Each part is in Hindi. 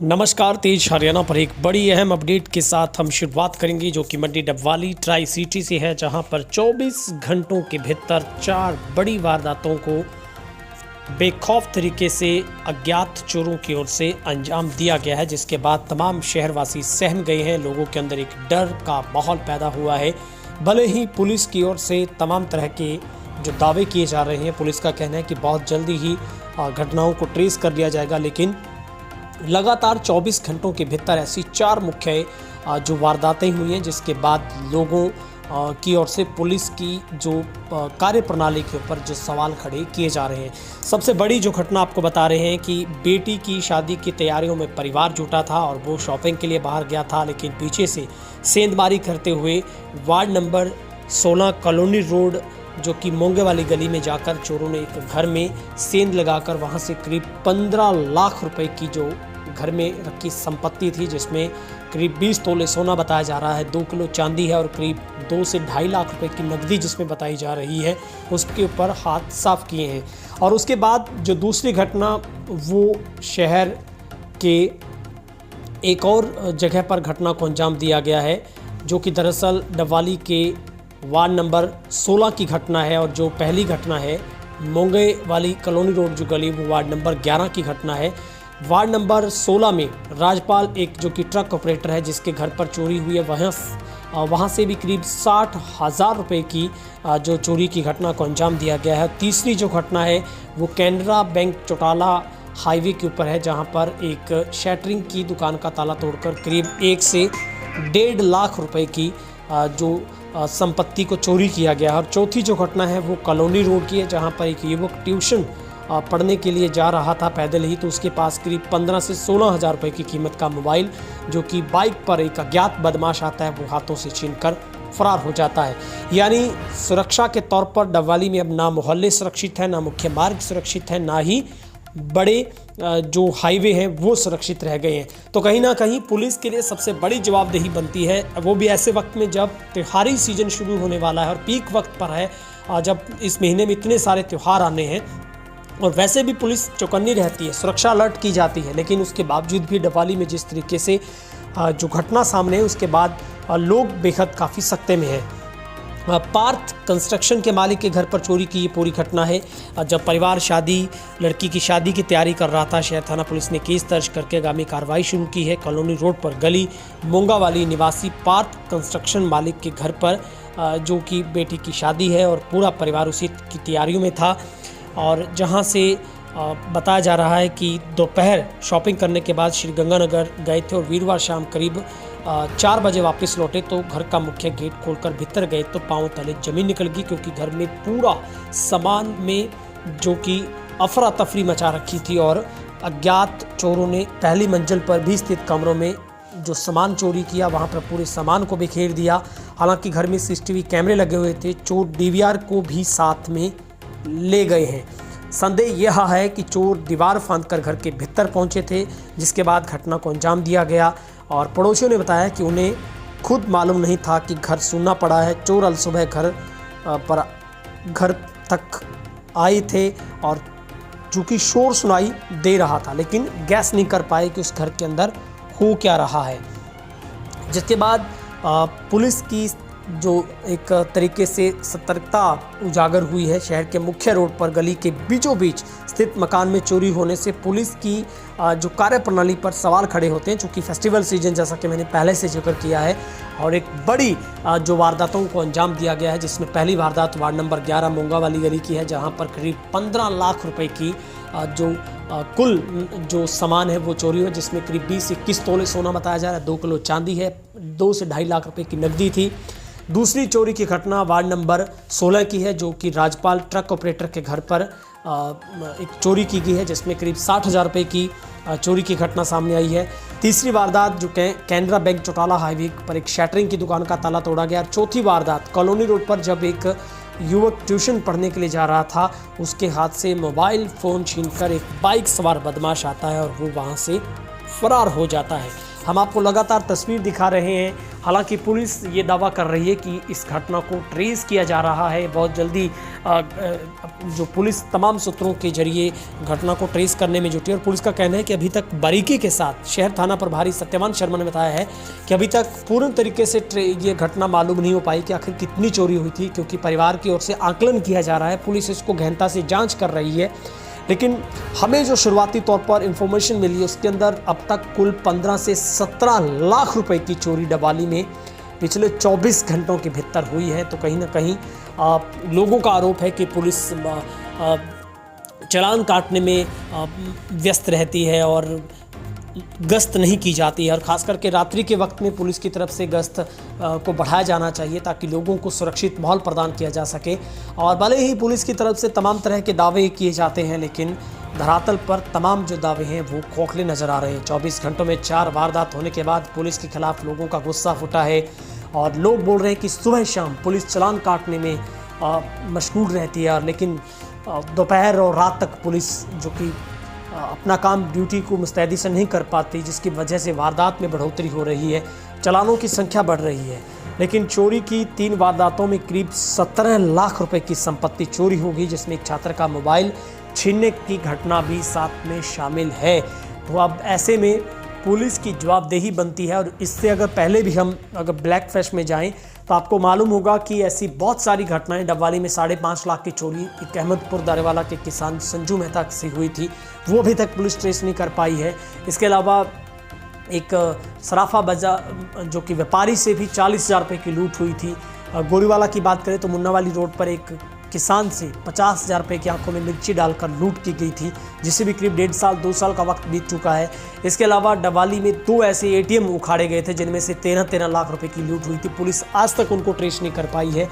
नमस्कार, तेज हरियाणा पर एक बड़ी अहम अपडेट के साथ हम शुरुआत करेंगे जो कि मंडी डबवाली ट्राई सिटी से है, जहां पर 24 घंटों के भीतर 4 बड़ी वारदातों को बेखौफ तरीके से अज्ञात चोरों की ओर से अंजाम दिया गया है, जिसके बाद तमाम शहरवासी सहम गए हैं। लोगों के अंदर एक डर का माहौल पैदा हुआ है। भले ही पुलिस की ओर से तमाम तरह के जो दावे किए जा रहे हैं, पुलिस का कहना है कि बहुत जल्दी ही घटनाओं को ट्रेस कर लिया जाएगा, लेकिन लगातार 24 घंटों के भीतर ऐसी 4 मुख्य जो वारदातें हुई हैं, जिसके बाद लोगों की ओर से पुलिस की जो कार्यप्रणाली के ऊपर जो सवाल खड़े किए जा रहे हैं। सबसे बड़ी जो घटना आपको बता रहे हैं कि बेटी की शादी की तैयारियों में परिवार जुटा था और वो शॉपिंग के लिए बाहर गया था, लेकिन पीछे से सेंधमारी करते हुए वार्ड नंबर 16 कॉलोनी रोड जो कि मोंगे वाली गली में जाकर चोरों ने एक घर में सेंध लगाकर वहां से करीब 15 लाख रुपए की जो घर में रखी संपत्ति थी, जिसमें करीब 20 तोले सोना बताया जा रहा है, 2 किलो चांदी है और करीब 2 से 2.5 लाख रुपए की नकदी जिसमें बताई जा रही है, उसके ऊपर हाथ साफ किए हैं। और उसके बाद जो दूसरी घटना वो शहर के एक और जगह पर घटना को अंजाम दिया गया है, जो कि दरअसल डबवाली के वार्ड नंबर 16 की घटना है। और जो पहली घटना है मोंगे वाली कॉलोनी रोड जो गली, वो वार्ड नंबर 11 की घटना है। वार्ड नंबर 16 में राजपाल एक जो कि ट्रक ऑपरेटर है, जिसके घर पर चोरी हुई है, वहाँ से भी करीब 60,000 रुपये की जो चोरी की घटना को अंजाम दिया गया है। तीसरी जो घटना है वो कैनरा बैंक चौटाला हाईवे के ऊपर है, जहाँ पर एक शटरिंग की दुकान का ताला तोड़कर करीब 1 से 1.5 लाख रुपए की जो संपत्ति को चोरी किया गया है। और चौथी जो घटना है वो कॉलोनी रोड की है, जहाँ पर एक युवक ट्यूशन पढ़ने के लिए जा रहा था पैदल ही, तो उसके पास करीब 15 से 16 हज़ार रुपये की कीमत का मोबाइल जो कि बाइक पर एक अज्ञात बदमाश आता है वो हाथों से छीनकर फरार हो जाता है। यानी सुरक्षा के तौर पर डबवाली में अब ना मोहल्ले सुरक्षित है, ना मुख्य मार्ग सुरक्षित है, ना ही बड़े जो हाईवे हैं वो सुरक्षित रह गए हैं। तो कहीं ना कहीं पुलिस के लिए सबसे बड़ी जवाबदेही बनती है, वो भी ऐसे वक्त में जब त्योहारी सीजन शुरू होने वाला है और पीक वक्त पर है, जब इस महीने में इतने सारे त्यौहार आने हैं। और वैसे भी पुलिस चौकन्नी रहती है, सुरक्षा अलर्ट की जाती है, लेकिन उसके बावजूद भी डबवाली में जिस तरीके से जो घटना सामने है, उसके बाद लोग बेहद काफ़ी सख्ते में हैं। पार्थ कंस्ट्रक्शन के मालिक के घर पर चोरी की ये पूरी घटना है। जब परिवार लड़की की शादी की तैयारी कर रहा था, शहर थाना पुलिस ने केस दर्ज करके आगामी कार्रवाई शुरू की है। कॉलोनी रोड पर गली मोंगा वाली निवासी पार्थ कंस्ट्रक्शन मालिक के घर पर जो कि बेटी की शादी है और पूरा परिवार उसी की तैयारियों में था, और जहां से बताया जा रहा है कि दोपहर शॉपिंग करने के बाद श्री गंगानगर गए थे और वीरवार शाम करीब 4 बजे वापस लौटे, तो घर का मुख्य गेट खोलकर भीतर गए तो पांव तले जमीन निकल गई, क्योंकि घर में पूरा सामान में जो कि अफरा तफरी मचा रखी थी। और अज्ञात चोरों ने पहली मंजिल पर भी स्थित कमरों में जो सामान चोरी किया, वहां पर पूरे सामान को बिखेर दिया। हालांकि घर में CCTV कैमरे लगे हुए थे, चोर DVR को भी साथ में ले गए हैं। संदेह यह है कि चोर दीवार फांदकर घर के भीतर पहुंचे थे, जिसके बाद घटना को अंजाम दिया गया। और पड़ोसियों ने बताया कि उन्हें खुद मालूम नहीं था कि घर सूना पड़ा है। चोर अलसुबह घर तक आए थे और चूँकि शोर सुनाई दे रहा था, लेकिन गैस नहीं कर पाए कि उस घर के अंदर हो क्या रहा है। जिसके बाद पुलिस की जो एक तरीके से सतर्कता उजागर हुई है। शहर के मुख्य रोड पर गली के बीचों बीच स्थित मकान में चोरी होने से पुलिस की जो कार्यप्रणाली पर सवाल खड़े होते हैं, चूँकि फेस्टिवल सीजन जैसा कि मैंने पहले से जिक्र किया है। और एक बड़ी जो वारदातों को अंजाम दिया गया है, जिसमें पहली वारदात वार्ड नंबर 11 मोंगा वाली गली की है, जहां पर करीब 15 लाख रुपए की जो कुल जो सामान है वो चोरी हुआ, जिसमें करीब 20 से 21 तोले सोना बताया जा रहा है, 2 किलो चांदी है, 2 से 2.5 लाख रुपए की नकदी थी। दूसरी चोरी की घटना वार्ड नंबर 16 की है, जो कि राजपाल ट्रक ऑपरेटर के घर पर एक चोरी की गई है, जिसमें करीब 60,000 रुपये की चोरी की घटना सामने आई है। तीसरी वारदात जो कैनरा बैंक चौटाला हाईवे पर एक शटरिंग की दुकान का ताला तोड़ा गया। चौथी वारदात कॉलोनी रोड पर जब एक युवक ट्यूशन पढ़ने के लिए जा रहा था, उसके हाथ से मोबाइल फ़ोन छीनकर एक बाइक सवार बदमाश आता है और वो वहाँ से फरार हो जाता है। हम आपको लगातार तस्वीर दिखा रहे हैं हालांकि पुलिस ये दावा कर रही है कि इस घटना को ट्रेस किया जा रहा है। बहुत जल्दी जो पुलिस तमाम सूत्रों के जरिए घटना को ट्रेस करने में जुटी है और पुलिस का कहना है कि अभी तक बारीकी के साथ शहर थाना प्रभारी सत्यवान शर्मा ने बताया है कि अभी तक पूर्ण तरीके से ये घटना मालूम नहीं हो पाई कि आखिर कितनी चोरी हुई थी, क्योंकि परिवार की ओर से आकलन किया जा रहा है। पुलिस इसको गहनता से जांच कर रही है, लेकिन हमें जो शुरुआती तौर पर इंफॉर्मेशन मिली है उसके अंदर अब तक कुल 15 से 17 लाख रुपए की चोरी डबवाली में पिछले 24 घंटों के भीतर हुई है। तो कहीं ना कहीं लोगों का आरोप है कि पुलिस चालान काटने में व्यस्त रहती है और गश्त नहीं की जाती है, और ख़ास करके रात्रि के वक्त में पुलिस की तरफ से गश्त को बढ़ाया जाना चाहिए ताकि लोगों को सुरक्षित माहौल प्रदान किया जा सके। और भले ही पुलिस की तरफ से तमाम तरह के दावे किए जाते हैं, लेकिन धरातल पर तमाम जो दावे हैं वो खोखले नज़र आ रहे हैं। 24 घंटों में 4 वारदात होने के बाद पुलिस के खिलाफ लोगों का गुस्सा फूटा है और लोग बोल रहे हैं कि सुबह शाम पुलिस चालान काटने में मशगूल रहती है, लेकिन दोपहर और रात तक पुलिस जो कि अपना काम ड्यूटी को मुस्तैदी से नहीं कर पाती, जिसकी वजह से वारदात में बढ़ोतरी हो रही है, चालानों की संख्या बढ़ रही है। लेकिन चोरी की 3 वारदातों में करीब 17 लाख रुपए की संपत्ति चोरी होगी, जिसमें एक छात्र का मोबाइल छीनने की घटना भी साथ में शामिल है। तो अब ऐसे में पुलिस की जवाबदेही बनती है। और इससे अगर पहले भी हम अगर ब्लैक फिश में जाएं तो आपको मालूम होगा कि ऐसी बहुत सारी घटनाएं डबवाली में 5.5 लाख की चोरी एक अहमदपुर दारेवाला के किसान संजू मेहता से हुई थी, वो अभी तक पुलिस ट्रेस नहीं कर पाई है। इसके अलावा एक सराफा बाजार जो कि व्यापारी से भी 40,000 रुपये की लूट हुई थी। गोरीवाला की बात करें तो मुन्नावाली रोड पर एक किसान से 50,000 रुपये की आंखों में मिर्ची डालकर लूट की गई थी, जिसे भी करीब 1.5 साल 2 साल का वक्त बीत चुका है। इसके अलावा डबवाली में 2 ऐसे ATM उखाड़े गए थे जिनमें से 13 लाख रुपए की लूट हुई थी। पुलिस आज तक उनको ट्रेस नहीं कर पाई है।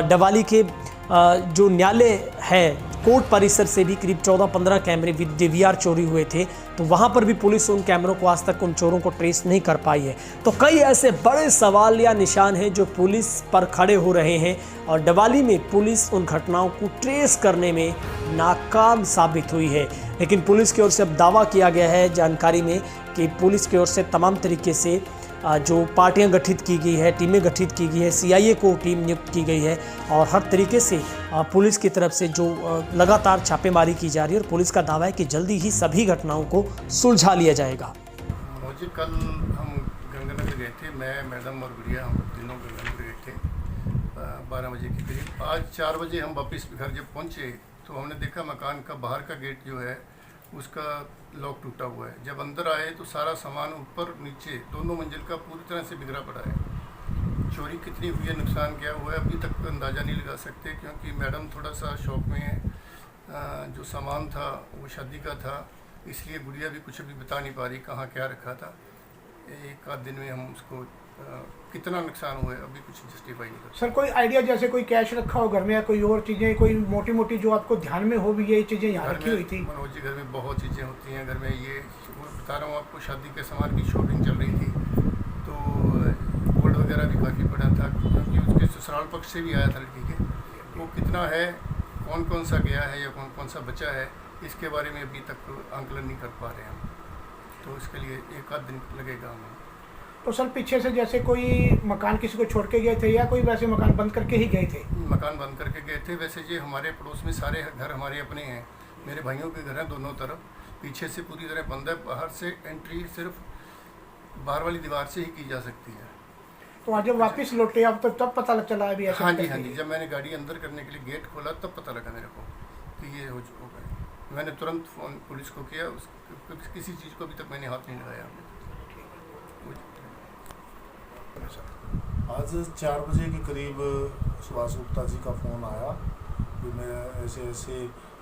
डबवाली के जो न्यायालय है कोर्ट परिसर से भी करीब 14-15 कैमरे DVR चोरी हुए थे, तो वहाँ पर भी पुलिस उन कैमरों को आज तक उन चोरों को ट्रेस नहीं कर पाई है। तो कई ऐसे बड़े सवाल या निशान हैं जो पुलिस पर खड़े हो रहे हैं और डबवाली में पुलिस उन घटनाओं को ट्रेस करने में नाकाम साबित हुई है। लेकिन पुलिस की ओर से अब दावा किया गया है जानकारी में कि पुलिस की ओर से तमाम तरीके से जो पार्टियां गठित की गई है, टीमें गठित की गई है, CIA को टीम नियुक्त की गई है और हर तरीके से पुलिस की तरफ से जो लगातार छापेमारी की जा रही है और पुलिस का दावा है कि जल्दी ही सभी घटनाओं को सुलझा लिया जाएगा। मुझे कल हम गंगानगर गए थे, मैं मैडम और गुड़िया हम तीनों गंगानगर गए थे 12 बजे के करीब। आज 4 बजे हम वापस घर जब पहुँचे तो हमने देखा मकान का बाहर का गेट जो है उसका लॉक टूटा हुआ है। जब अंदर आए तो सारा सामान ऊपर नीचे दोनों मंजिल का पूरी तरह से बिगड़ा पड़ा है। चोरी कितनी हुई है, नुकसान क्या हुआ है, अभी तक अंदाज़ा नहीं लगा सकते, क्योंकि मैडम थोड़ा सा शौक में है। जो सामान था वो शादी का था, इसलिए गुड़िया भी कुछ अभी बता नहीं पा रही कहाँ क्या रखा था। एक आध दिन में हम उसको कितना नुकसान हुआ है अभी कुछ जस्टिफाई नहीं कर। सर कोई आइडिया, जैसे कोई कैश रखा हो घर में या कोई और चीज़ें, कोई मोटी मोटी जो आपको ध्यान में हो भी ये चीज़ें यहाँ रखी हुई थी? मनोज जी, घर में बहुत चीज़ें होती हैं। घर में ये बता रहा हूँ आपको, शादी के सामान की शॉपिंग चल रही थी तो गोल्ड वगैरह भी काफ़ी पड़ा था, क्योंकि उसके ससुराल पक्ष से भी आया था लड़की के। वो कितना है, कौन कौन सा गया है या कौन कौन सा बचा है, इसके बारे में अभी तक आंकलन नहीं कर पा रहे हैं हम, तो इसके लिए एक आध दिन लगेगा हमें। तो सर पीछे से जैसे कोई मकान किसी को छोड़ के गए थे या कोई वैसे मकान बंद करके ही गए थे? मकान बंद करके गए थे। वैसे जी हमारे पड़ोस में सारे घर हमारे अपने हैं, मेरे भाइयों के घर हैं दोनों तरफ। पीछे से पूरी तरह बंद है, बाहर से एंट्री सिर्फ बाहर वाली दीवार से ही की जा सकती है। तो आज जब वापस लौटे आप तो तब पता चला अभी ऐसा? हाँ जी, जब मैंने गाड़ी अंदर करने के लिए गेट खोला तब पता लगा मेरे को कि ये हो गए। मैंने तुरंत फ़ोन पुलिस को किया, किसी चीज़ को अभी तक मैंने हाथ नहीं लगाया। आज 4 बजे के करीब सुभाष गुप्ता जी का फ़ोन आया कि मैं ऐसे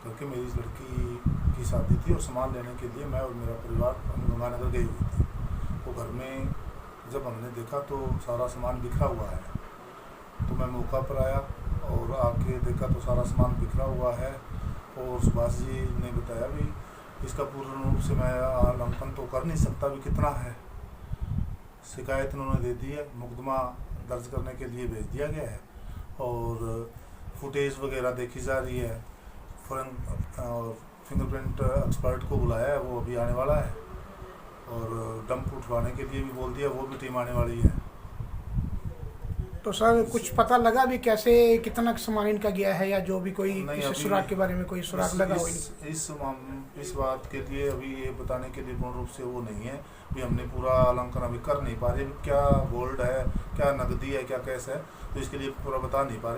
करके मेरी लड़की की शादी थी और सामान लेने के लिए मैं और मेरा परिवार हम गंगानगर गए हुए थे। तो घर में जब हमने देखा तो सारा सामान बिखरा हुआ है, तो मैं मौका पर आया और आके देखा तो सारा सामान बिखरा हुआ है। और सुभाष जी ने बताया भी इसका पूर्ण रूप से मैं आकलन तो कर नहीं सकता भी कितना है। शिकायत उन्होंने दे दी है, मुकदमा दर्ज करने के लिए भेज दिया गया है और फुटेज वगैरह देखी जा रही है। और फिंगरप्रिंट एक्सपर्ट को बुलाया है, वो अभी आने वाला है और डंप उठवाने के लिए भी बोल दिया, वो भी टीम आने वाली है। तो सर कुछ पता लगा भी कैसे कितना सामान इनका गया है, या जो भी कोई नहीं, किसी अभी सुराग के बारे में कोई सुराग लगा हो? इस बात के लिए अभी ये बताने के लिए पूर्ण रूप से वो नहीं है भी हमने पूरा आंकलन अभी कर नहीं पा रहे क्या गोल्ड है, क्या नकदी है, क्या कैश है, तो इसके लिए पूरा बता नहीं पा रहे।